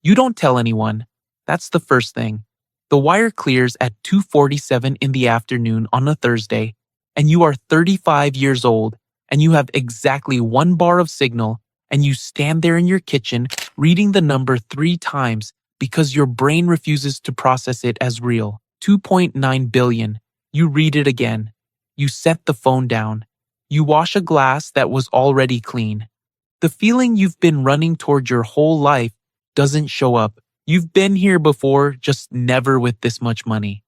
You don't tell anyone. That's the first thing. The wire clears at 2:47 in the afternoon on a Thursday, and you are 35 years old, and you have exactly 1 bar of signal, and you stand there in your kitchen reading the number 3 times because your brain refuses to process it as real. 2.9 billion. You read it again. You set the phone down. You wash a glass that was already clean. The feeling you've been running toward your whole life doesn't show up. You've been here before, just never with this much money.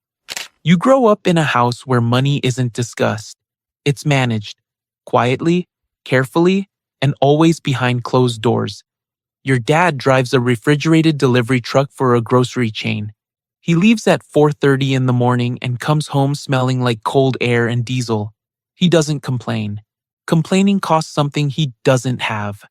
You grow up in a house where money isn't discussed. It's managed, quietly, carefully, and always behind closed doors. Your dad drives a refrigerated delivery truck for a grocery chain. He leaves at 4:30 in the morning and comes home smelling like cold air and diesel. He doesn't complain. Complaining costs something he doesn't have.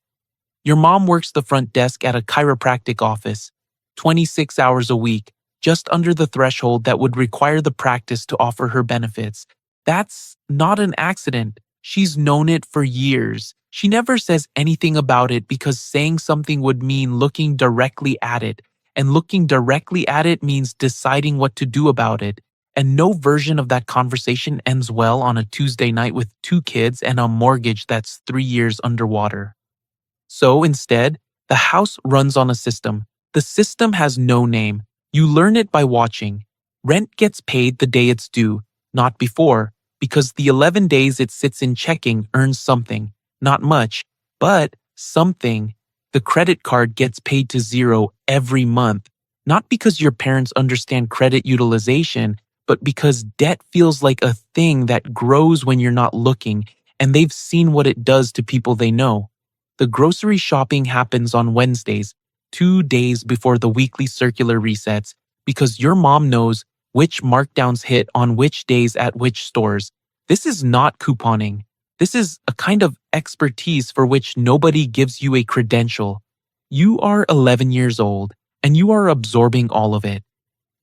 Your mom works the front desk at a chiropractic office, 26 hours a week, just under the threshold that would require the practice to offer her benefits. That's not an accident. She's known it for years. She never says anything about it because saying something would mean looking directly at it, and looking directly at it means deciding what to do about it. And no version of that conversation ends well on a Tuesday night with 2 kids and a mortgage that's 3 years underwater. So instead, the house runs on a system. The system has no name. You learn it by watching. Rent gets paid the day it's due, not before, because the 11 days it sits in checking earns something. Not much, but something. The credit card gets paid to zero every month, not because your parents understand credit utilization, but because debt feels like a thing that grows when you're not looking, and they've seen what it does to people they know. The grocery shopping happens on Wednesdays, 2 days before the weekly circular resets, because your mom knows which markdowns hit on which days at which stores. This is not couponing. This is a kind of expertise for which nobody gives you a credential. You are 11 years old, and you are absorbing all of it.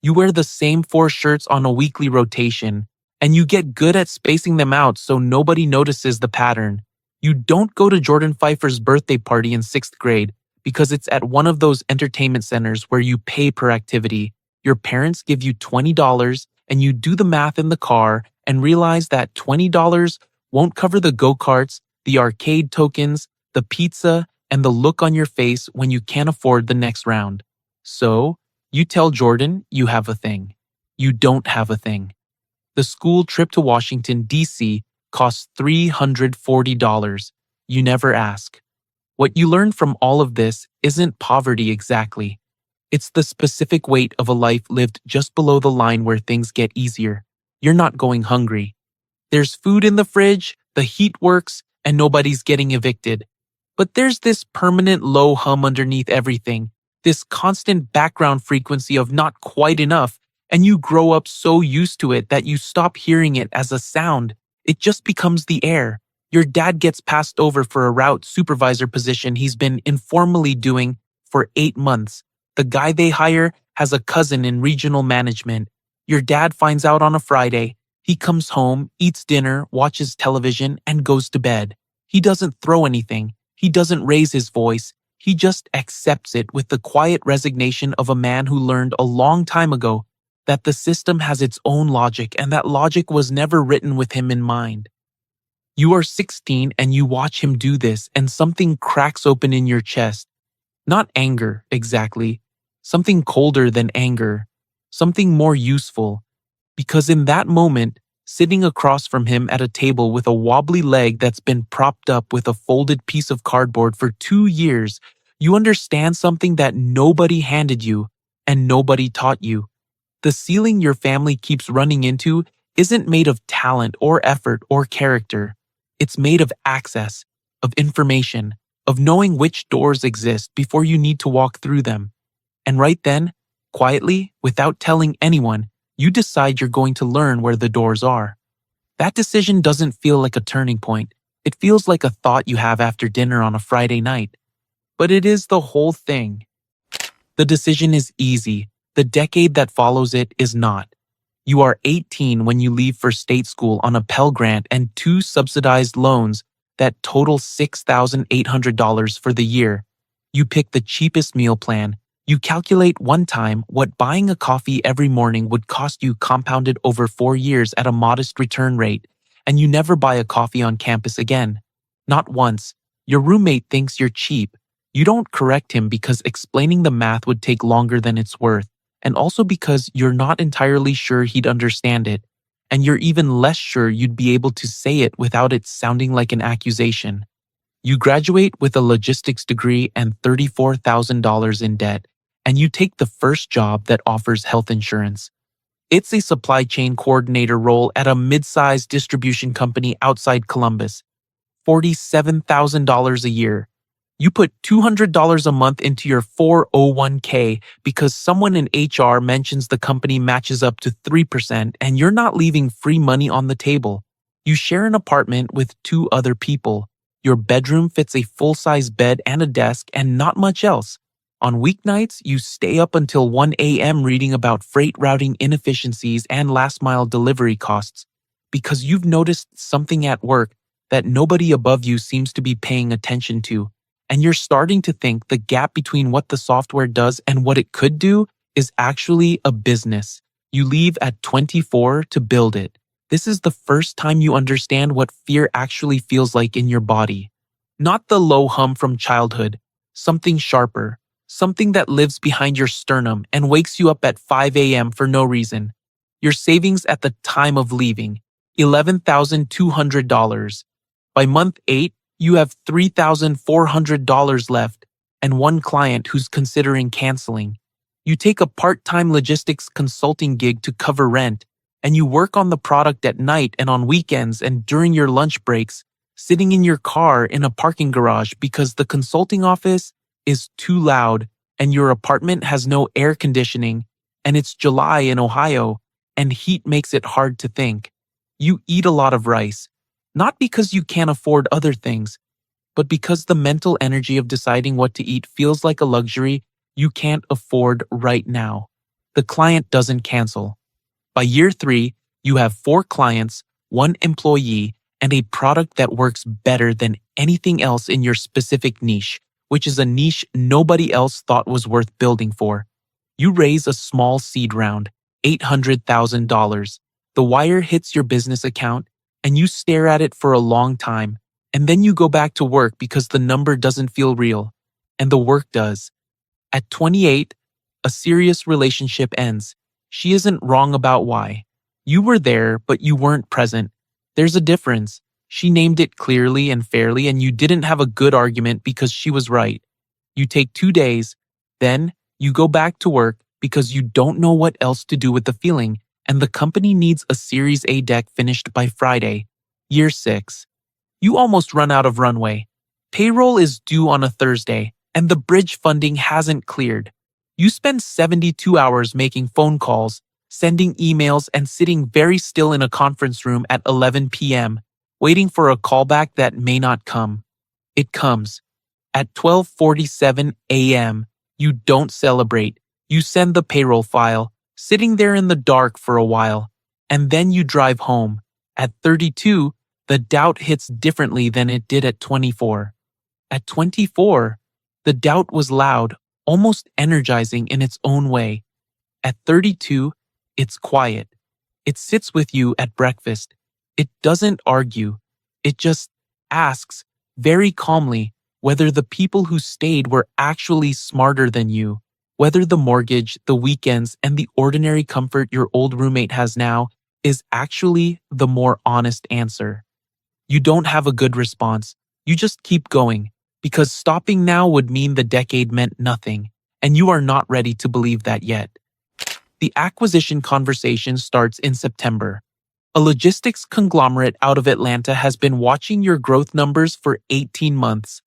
You wear the same 4 shirts on a weekly rotation, and you get good at spacing them out so nobody notices the pattern. You don't go to Jordan Pfeiffer's birthday party in 6th grade because it's at one of those entertainment centers where you pay per activity. Your parents give you $20 and you do the math in the car and realize that $20 won't cover the go-karts, the arcade tokens, the pizza, and the look on your face when you can't afford the next round. So, you tell Jordan you have a thing. You don't have a thing. The school trip to Washington, D.C. costs $340. You never ask. What you learn from all of this isn't poverty exactly. It's the specific weight of a life lived just below the line where things get easier. You're not going hungry. There's food in the fridge, the heat works, and nobody's getting evicted. But there's this permanent low hum underneath everything, this constant background frequency of not quite enough, and you grow up so used to it that you stop hearing it as a sound. It just becomes the air. Your dad gets passed over for a route supervisor position he's been informally doing for 8 months. The guy they hire has a cousin in regional management. Your dad finds out on a Friday. He comes home, eats dinner, watches television, and goes to bed. He doesn't throw anything. He doesn't raise his voice. He just accepts it with the quiet resignation of a man who learned a long time ago that the system has its own logic and that logic was never written with him in mind. You are 16 and you watch him do this and something cracks open in your chest. Not anger, exactly. Something colder than anger. Something more useful. Because in that moment, sitting across from him at a table with a wobbly leg that's been propped up with a folded piece of cardboard for 2 years, you understand something that nobody handed you and nobody taught you. The ceiling your family keeps running into isn't made of talent or effort or character. It's made of access, of information, of knowing which doors exist before you need to walk through them. And right then, quietly, without telling anyone, you decide you're going to learn where the doors are. That decision doesn't feel like a turning point. It feels like a thought you have after dinner on a Friday night. But it is the whole thing. The decision is easy. The decade that follows it is not. You are 18 when you leave for state school on a Pell Grant and 2 subsidized loans that total $6,800 for the year. You pick the cheapest meal plan, You calculate one time what buying a coffee every morning would cost you compounded over 4 years at a modest return rate, and you never buy a coffee on campus again. Not once. Your roommate thinks you're cheap. You don't correct him because explaining the math would take longer than it's worth, and also because you're not entirely sure he'd understand it, and you're even less sure you'd be able to say it without it sounding like an accusation. You graduate with a logistics degree and $34,000 in debt, and you take the first job that offers health insurance. It's a supply chain coordinator role at a mid-sized distribution company outside Columbus. $47,000 a year. You put $200 a month into your 401k because someone in HR mentions the company matches up to 3% and you're not leaving free money on the table. You share an apartment with two other people. Your bedroom fits a full-size bed and a desk and not much else. On weeknights, you stay up until 1 a.m. reading about freight routing inefficiencies and last-mile delivery costs because you've noticed something at work that nobody above you seems to be paying attention to, and you're starting to think the gap between what the software does and what it could do is actually a business. You leave at 24 to build it. This is the first time you understand what fear actually feels like in your body. Not the low hum from childhood, something sharper, something that lives behind your sternum and wakes you up at 5 a.m. for no reason. Your savings at the time of leaving, $11,200. By month 8, you have $3,400 left and one client who's considering canceling. You take a part-time logistics consulting gig to cover rent, and you work on the product at night and on weekends and during your lunch breaks, sitting in your car in a parking garage because the consulting office is too loud and your apartment has no air conditioning and it's July in Ohio and heat makes it hard to think. You eat a lot of rice, not because you can't afford other things, but because the mental energy of deciding what to eat feels like a luxury you can't afford right now. The client doesn't cancel. By year 3, you have 4 clients, 1 employee, and a product that works better than anything else in your specific niche, which is a niche nobody else thought was worth building for. You raise a small seed round, $800,000. The wire hits your business account, and you stare at it for a long time, and then you go back to work because the number doesn't feel real, and the work does. At 28, a serious relationship ends. She isn't wrong about why. You were there, but you weren't present. There's a difference. She named it clearly and fairly, and you didn't have a good argument because she was right. You take 2 days, then you go back to work because you don't know what else to do with the feeling, and the company needs a Series A deck finished by Friday. Year 6. You almost run out of runway. Payroll is due on a Thursday, and the bridge funding hasn't cleared. You spend 72 hours making phone calls, sending emails, and sitting very still in a conference room at 11 p.m., waiting for a callback that may not come. It comes. At 12:47 a.m., you don't celebrate. You send the payroll file, sitting there in the dark for a while, and then you drive home. At 32, the doubt hits differently than it did at 24. At 24, the doubt was loud, almost energizing in its own way. At 32, it's quiet. It sits with you at breakfast. It doesn't argue. It just asks, very calmly, whether the people who stayed were actually smarter than you, whether the mortgage, the weekends, and the ordinary comfort your old roommate has now is actually the more honest answer. You don't have a good response. You just keep going, because stopping now would mean the decade meant nothing, and you are not ready to believe that yet. The acquisition conversation starts in September. A logistics conglomerate out of Atlanta has been watching your growth numbers for 18 months.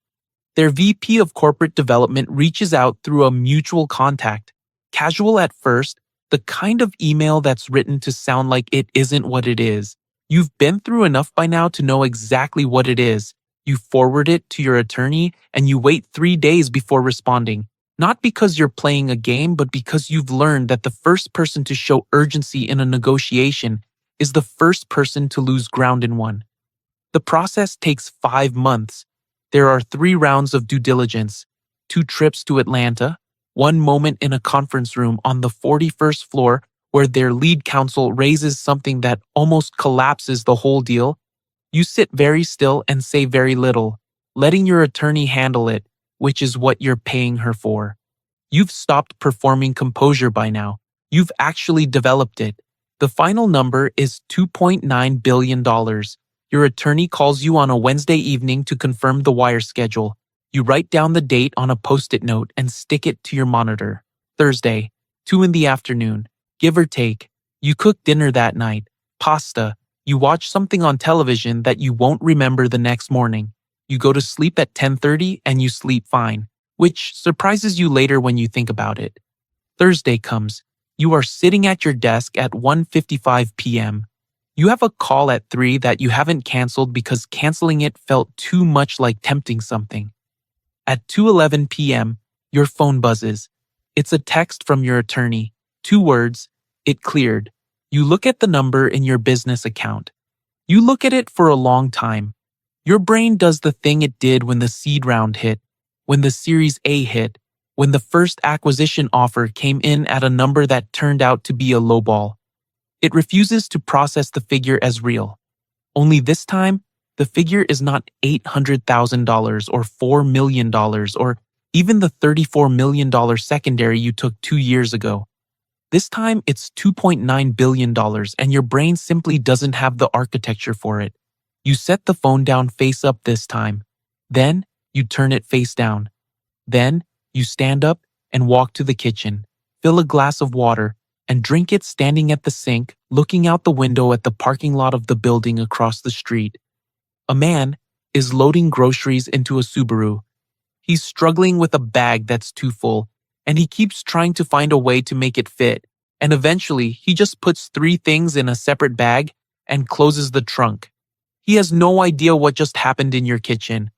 Their VP of Corporate Development reaches out through a mutual contact. Casual at first, the kind of email that's written to sound like it isn't what it is. You've been through enough by now to know exactly what it is. You forward it to your attorney and you wait 3 days before responding. Not because you're playing a game, but because you've learned that the first person to show urgency in a negotiation is the first person to lose ground in one. The process takes 5 months. There are 3 rounds of due diligence, 2 trips to Atlanta, one moment in a conference room on the 41st floor where their lead counsel raises something that almost collapses the whole deal. You sit very still and say very little, letting your attorney handle it, which is what you're paying her for. You've stopped performing composure by now. You've actually developed it. The final number is $2.9 billion. Your attorney calls you on a Wednesday evening to confirm the wire schedule. You write down the date on a post-it note and stick it to your monitor. Thursday, 2 in the afternoon, give or take. You cook dinner that night. Pasta. You watch something on television that you won't remember the next morning. You go to sleep at 10:30 and you sleep fine, which surprises you later when you think about it. Thursday comes. You are sitting at your desk at 1:55 p.m. You have a call at 3 that you haven't canceled because canceling it felt too much like tempting something. At 2:11 p.m., your phone buzzes. It's a text from your attorney. 2 words, it cleared. You look at the number in your business account. You look at it for a long time. Your brain does the thing it did when the seed round hit, when the Series A hit, when the first acquisition offer came in at a number that turned out to be a lowball. It refuses to process the figure as real. Only this time, the figure is not $800,000 or $4 million or even the $34 million secondary you took 2 years ago. This time, it's $2.9 billion and your brain simply doesn't have the architecture for it. You set the phone down face up this time. Then, you turn it face down. Then, you stand up and walk to the kitchen, fill a glass of water, and drink it standing at the sink, looking out the window at the parking lot of the building across the street. A man is loading groceries into a Subaru. He's struggling with a bag that's too full, and he keeps trying to find a way to make it fit, and eventually he just puts 3 things in a separate bag and closes the trunk. He has no idea what just happened in your kitchen.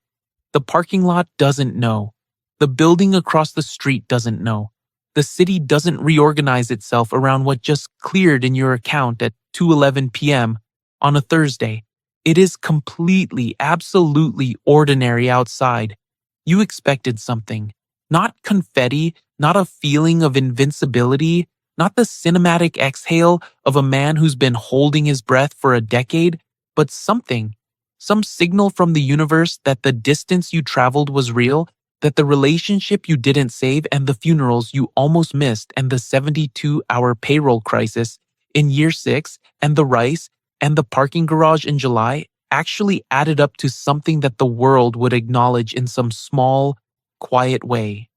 The parking lot doesn't know. The building across the street doesn't know. The city doesn't reorganize itself around what just cleared in your account at 2:11 p.m. on a Thursday. It is completely, absolutely ordinary outside. You expected something. Not confetti, not a feeling of invincibility, not the cinematic exhale of a man who's been holding his breath for a decade, but something. Some signal from the universe that the distance you traveled was real, that the relationship you didn't save and the funerals you almost missed and the 72-hour payroll crisis in year 6 and the rice and the parking garage in July actually added up to something that the world would acknowledge in some small, quiet way.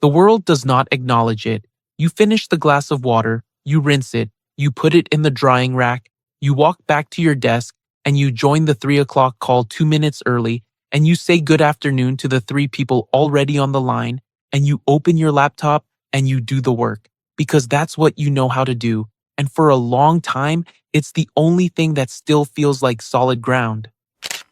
The world does not acknowledge it. You finish the glass of water, you rinse it, you put it in the drying rack, you walk back to your desk, and you join the 3 o'clock call 2 minutes early, and you say good afternoon to the 3 people already on the line, and you open your laptop and you do the work, because that's what you know how to do, and for a long time, it's the only thing that still feels like solid ground.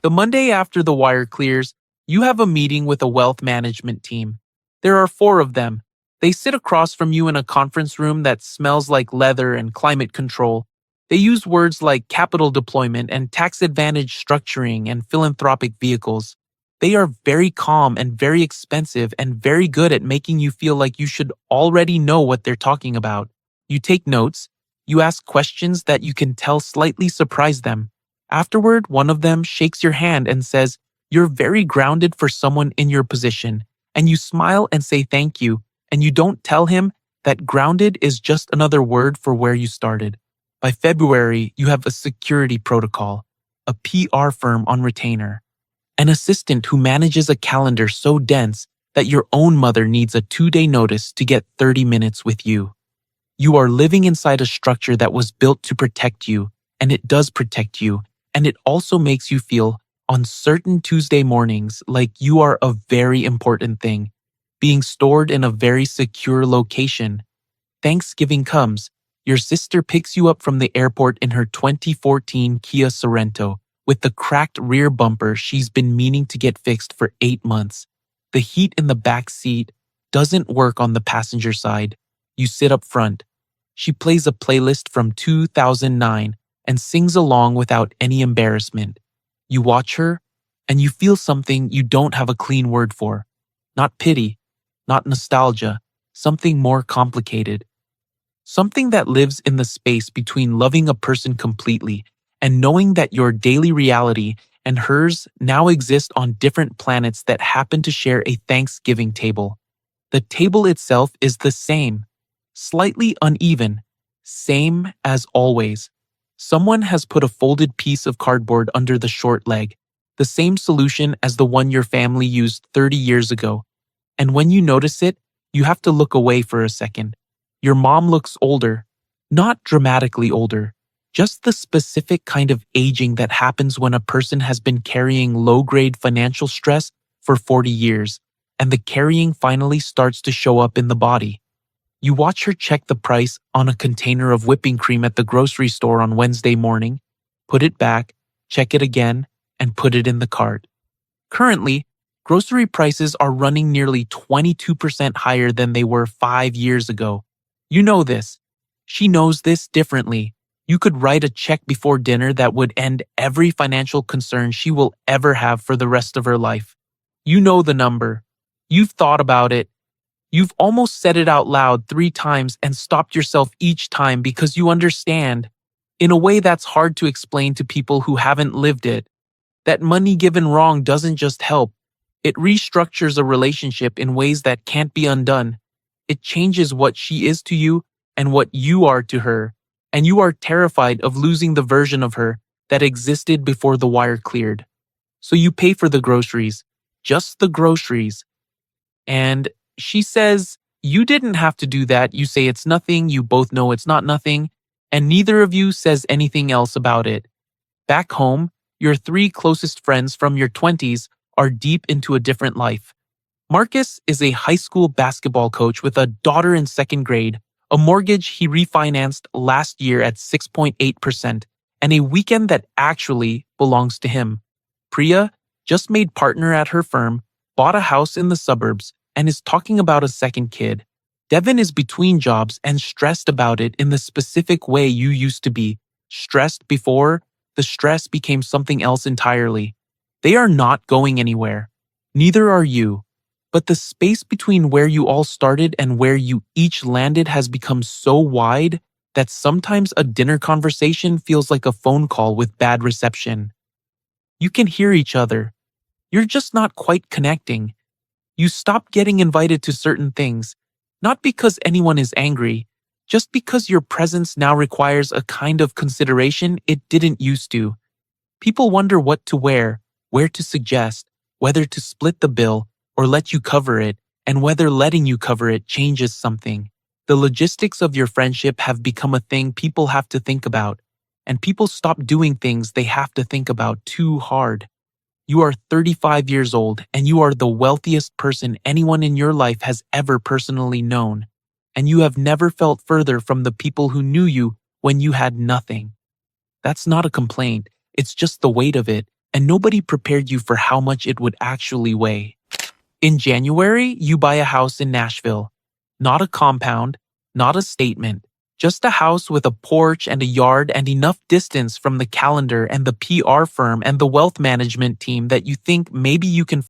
The Monday after the wire clears, you have a meeting with a wealth management team. There are 4 of them. They sit across from you in a conference room that smells like leather and climate control. They use words like capital deployment and tax advantage structuring and philanthropic vehicles. They are very calm and very expensive and very good at making you feel like you should already know what they're talking about. You take notes. You ask questions that you can tell slightly surprise them. Afterward, one of them shakes your hand and says, "You're very grounded for someone in your position." And you smile and say thank you. And you don't tell him that grounded is just another word for where you started. By February, you have a security protocol, a PR firm on retainer, an assistant who manages a calendar so dense that your own mother needs a 2-day notice to get 30 minutes with you. You are living inside a structure that was built to protect you, and it does protect you, and it also makes you feel, on certain Tuesday mornings, like you are a very important thing, being stored in a very secure location. Thanksgiving comes. Your sister picks you up from the airport in her 2014 Kia Sorento with the cracked rear bumper she's been meaning to get fixed for 8 months. The heat in the back seat doesn't work on the passenger side. You sit up front. She plays a playlist from 2009 and sings along without any embarrassment. You watch her, and you feel something you don't have a clean word for. Not pity, not nostalgia, something more complicated. Something that lives in the space between loving a person completely and knowing that your daily reality and hers now exist on different planets that happen to share a Thanksgiving table. The table itself is the same, slightly uneven, same as always. Someone has put a folded piece of cardboard under the short leg, the same solution as the one your family used 30 years ago. And when you notice it, you have to look away for a second. Your mom looks older, not dramatically older, just the specific kind of aging that happens when a person has been carrying low-grade financial stress for 40 years, and the carrying finally starts to show up in the body. You watch her check the price on a container of whipping cream at the grocery store on Wednesday morning, put it back, check it again, and put it in the cart. Currently, grocery prices are running nearly 22% higher than they were 5 years ago. You know this. She knows this differently. You could write a check before dinner that would end every financial concern she will ever have for the rest of her life. You know the number. You've thought about it. You've almost said it out loud 3 times and stopped yourself each time because you understand, in a way that's hard to explain to people who haven't lived it, that money given wrong doesn't just help. It restructures a relationship in ways that can't be undone. It changes what she is to you and what you are to her, and you are terrified of losing the version of her that existed before the wire cleared. So you pay for the groceries, just the groceries. And she says, you didn't have to do that. You say it's nothing, you both know it's not nothing, and neither of you says anything else about it. Back home, your 3 closest friends from your 20s are deep into a different life. Marcus is a high school basketball coach with a daughter in 2nd grade, a mortgage he refinanced last year at 6.8%, and a weekend that actually belongs to him. Priya, just made partner at her firm, bought a house in the suburbs, and is talking about a 2nd kid. Devin is between jobs and stressed about it in the specific way you used to be. Stressed before, the stress became something else entirely. They are not going anywhere. Neither are you. But the space between where you all started and where you each landed has become so wide that sometimes a dinner conversation feels like a phone call with bad reception. You can hear each other. You're just not quite connecting. You stop getting invited to certain things, not because anyone is angry, just because your presence now requires a kind of consideration it didn't used to. People wonder what to wear, where to suggest, whether to split the bill or let you cover it, and whether letting you cover it changes something. The logistics of your friendship have become a thing people have to think about, and people stop doing things they have to think about too hard. You are 35 years old, and you are the wealthiest person anyone in your life has ever personally known, and you have never felt further from the people who knew you when you had nothing. That's not a complaint, it's just the weight of it, and nobody prepared you for how much it would actually weigh. In January, you buy a house in Nashville. Not a compound, not a statement, just a house with a porch and a yard and enough distance from the calendar and the PR firm and the wealth management team that you think maybe you can